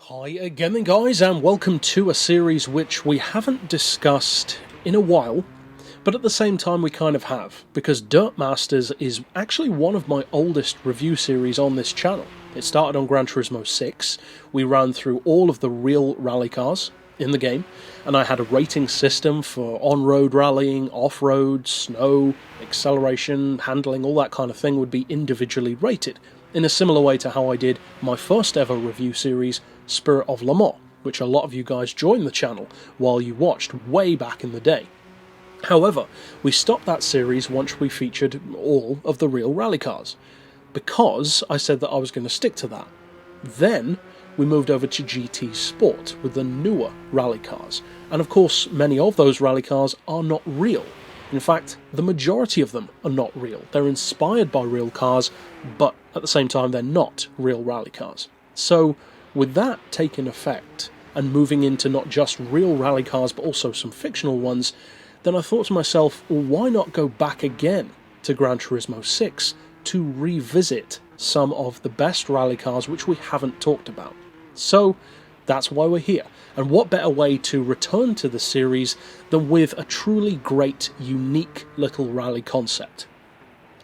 Hi again then guys, and welcome to a series which we haven't discussed in a while, but at the same time we kind of have, because Dirtmasters is actually one of my oldest review series on this channel. It started on Gran Turismo 6, we ran through all of the real rally cars in the game, and I had a rating system for on-road rallying, off-road, snow, acceleration, handling, all that kind of thing would be individually rated, in a similar way to how I did my first ever review series, Spirit of Le Mans, which a lot of you guys joined the channel while you watched way back in the day. However, we stopped that series once we featured all of the real rally cars, because I said that I was going to stick to that. Then we moved over to GT Sport with the newer rally cars, and of course many of those rally cars are not real. In fact, the majority of them are not real. They're inspired by real cars, but at the same time they're not real rally cars. So with that taking effect, and moving into not just real rally cars but also some fictional ones, then I thought to myself, well, why not go back again to Gran Turismo 6 to revisit some of the best rally cars which we haven't talked about. So that's why we're here. And what better way to return to the series than with a truly great, unique little rally concept.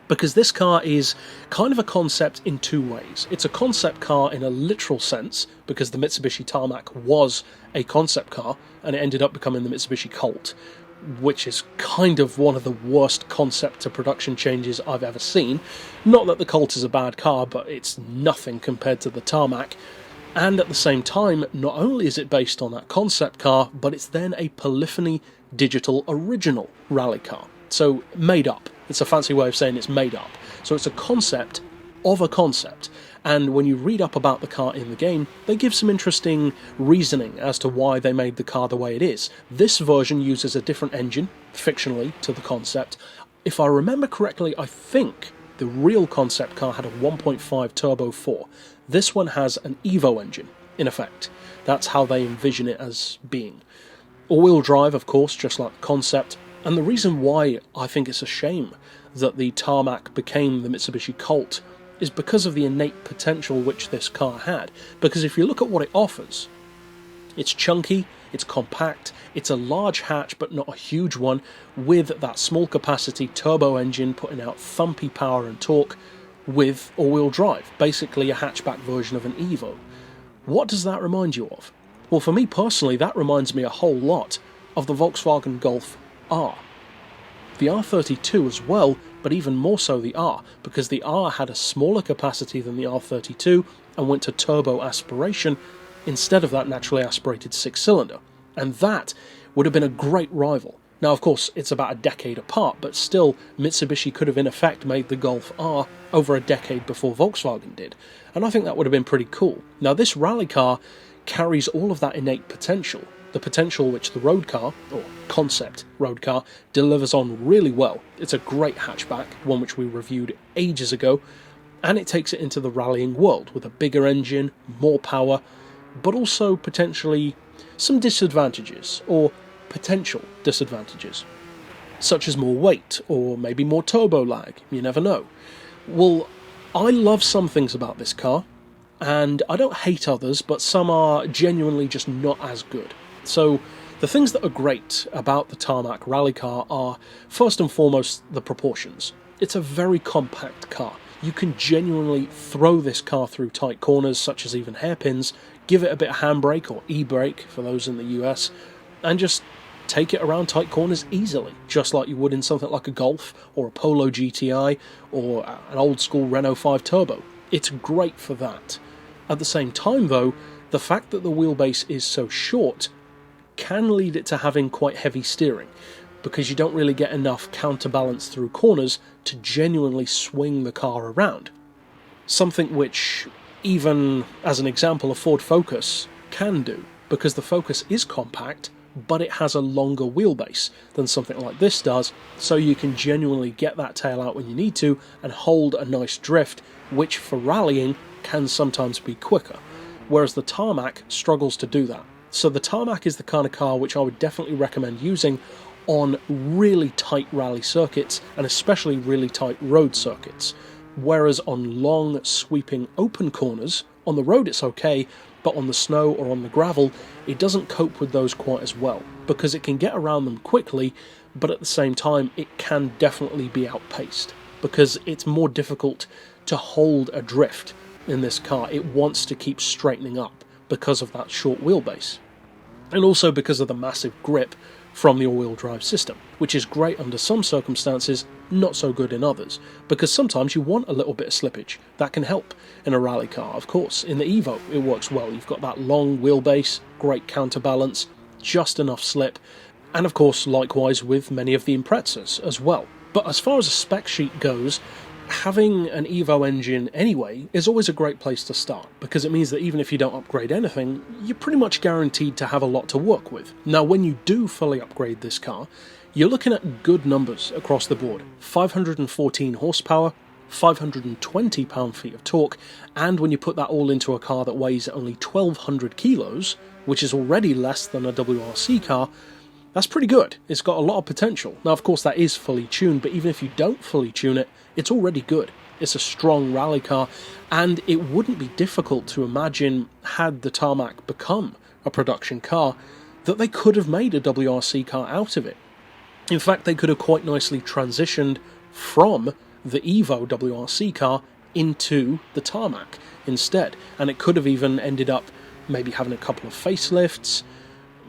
Because this car is kind of a concept in two ways. It's a concept car in a literal sense, because the Mitsubishi Tarmac was a concept car, and it ended up becoming the Mitsubishi Colt, which is kind of one of the worst concept to production changes I've ever seen. Not that the Colt is a bad car, but it's nothing compared to the Tarmac. And at the same time, not only is it based on that concept car, but it's then a Polyphony digital original rally car. So made up. It's a fancy way of saying it's made up. So it's a concept of a concept. And when you read up about the car in the game, they give some interesting reasoning as to why they made the car the way it is. This version uses a different engine, fictionally, to the concept. If I remember correctly, I think the real concept car had a 1.5 turbo 4. This one has an Evo engine, in effect. That's how they envision it as being. All-wheel drive, of course, just like the concept. And the reason why I think it's a shame that the Tarmac became the Mitsubishi Colt is because of the innate potential which this car had. Because if you look at what it offers, it's chunky, it's compact, it's a large hatch but not a huge one, with that small capacity turbo engine putting out thumpy power and torque with all-wheel drive, basically a hatchback version of an Evo. What does that remind you of? Well, for me personally, that reminds me a whole lot of the Volkswagen Golf R. The R32 as well, but even more so the R, because the R had a smaller capacity than the R32 and went to turbo aspiration instead of that naturally aspirated six-cylinder. And that would have been a great rival. Now, of course, it's about a decade apart, but still, Mitsubishi could have in effect made the Golf R over a decade before Volkswagen did. And I think that would have been pretty cool. Now, this rally car carries all of that innate potential, the potential which the road car, or concept road car, delivers on really well. It's a great hatchback, one which we reviewed ages ago, and it takes it into the rallying world with a bigger engine, more power, but also potentially some disadvantages, or potential disadvantages, such as more weight, or maybe more turbo lag, you never know. Well, I love some things about this car, and I don't hate others, but some are genuinely just not as good. So the things that are great about the Tarmac rally car are, first and foremost, the proportions. It's a very compact car. You can genuinely throw this car through tight corners, such as even hairpins, give it a bit of handbrake, or e-brake for those in the US, and just take it around tight corners easily, just like you would in something like a Golf, or a Polo GTI, or an old-school Renault 5 Turbo. It's great for that. At the same time, though, the fact that the wheelbase is so short can lead it to having quite heavy steering, because you don't really get enough counterbalance through corners to genuinely swing the car around. Something which, even as an example, a Ford Focus can do, because the Focus is compact, but it has a longer wheelbase than something like this does, so you can genuinely get that tail out when you need to and hold a nice drift, which for rallying can sometimes be quicker, whereas the Tarmac struggles to do that. So the Tarmac is the kind of car which I would definitely recommend using on really tight rally circuits, and especially really tight road circuits, whereas on long, sweeping, open corners, on the road it's okay, but on the snow or on the gravel, it doesn't cope with those quite as well, because it can get around them quickly, but at the same time it can definitely be outpaced, because it's more difficult to hold a drift in this car. It wants to keep straightening up because of that short wheelbase, and also because of the massive grip from the all-wheel drive system, which is great under some circumstances, not so good in others, because sometimes you want a little bit of slippage. That can help in a rally car, of course. In the Evo, it works well. You've got that long wheelbase, great counterbalance, just enough slip, and of course, likewise with many of the Imprezas as well. But as far as a spec sheet goes, having an Evo engine anyway is always a great place to start, because it means that even if you don't upgrade anything, you're pretty much guaranteed to have a lot to work with. Now, when you do fully upgrade this car, you're looking at good numbers across the board. 514 horsepower, 520 pound-feet of torque, and when you put that all into a car that weighs only 1,200 kilos, which is already less than a WRC car, that's pretty good. It's got a lot of potential. Now, of course, that is fully tuned, but even if you don't fully tune it, it's already good. It's a strong rally car, and it wouldn't be difficult to imagine, had the Tarmac become a production car, that they could have made a WRC car out of it. In fact, they could have quite nicely transitioned from the Evo WRC car into the Tarmac instead, and it could have even ended up maybe having a couple of facelifts,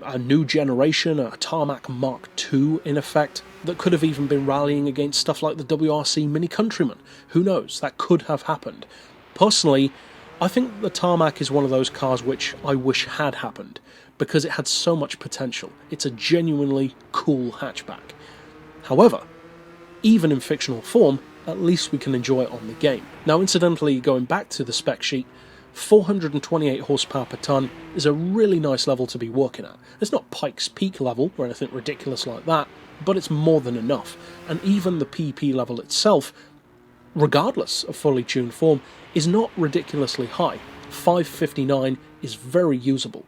a new generation, a Tarmac Mark II in effect, that could have even been rallying against stuff like the WRC Mini Countryman. Who knows? That could have happened. Personally, I think the Tarmac is one of those cars which I wish had happened, because it had so much potential. It's a genuinely cool hatchback. However, even in fictional form, at least we can enjoy it on the game. Now, incidentally, going back to the spec sheet, 428 horsepower per tonne is a really nice level to be working at. It's not Pike's Peak level or anything ridiculous like that, but it's more than enough. And even the PP level itself, regardless of fully tuned form, is not ridiculously high. 559 is very usable.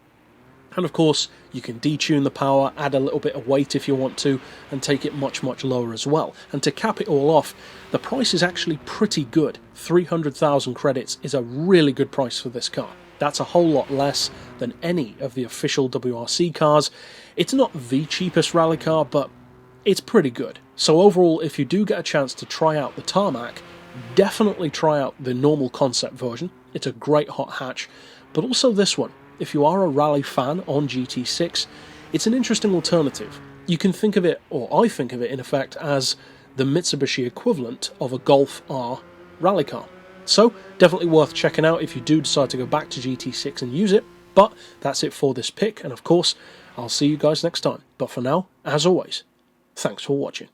And of course, you can detune the power, add a little bit of weight if you want to, and take it much, much lower as well. And to cap it all off, the price is actually pretty good. 300,000 credits is a really good price for this car. That's a whole lot less than any of the official WRC cars. It's not the cheapest rally car, but it's pretty good. So overall, if you do get a chance to try out the Tarmac, definitely try out the normal concept version. It's a great hot hatch, but also this one. If you are a rally fan on GT6, it's an interesting alternative. You can think of it, or I think of it in effect, as the Mitsubishi equivalent of a Golf R rally car. So, definitely worth checking out if you do decide to go back to GT6 and use it. But that's it for this pick, and of course, I'll see you guys next time. But for now, as always, thanks for watching.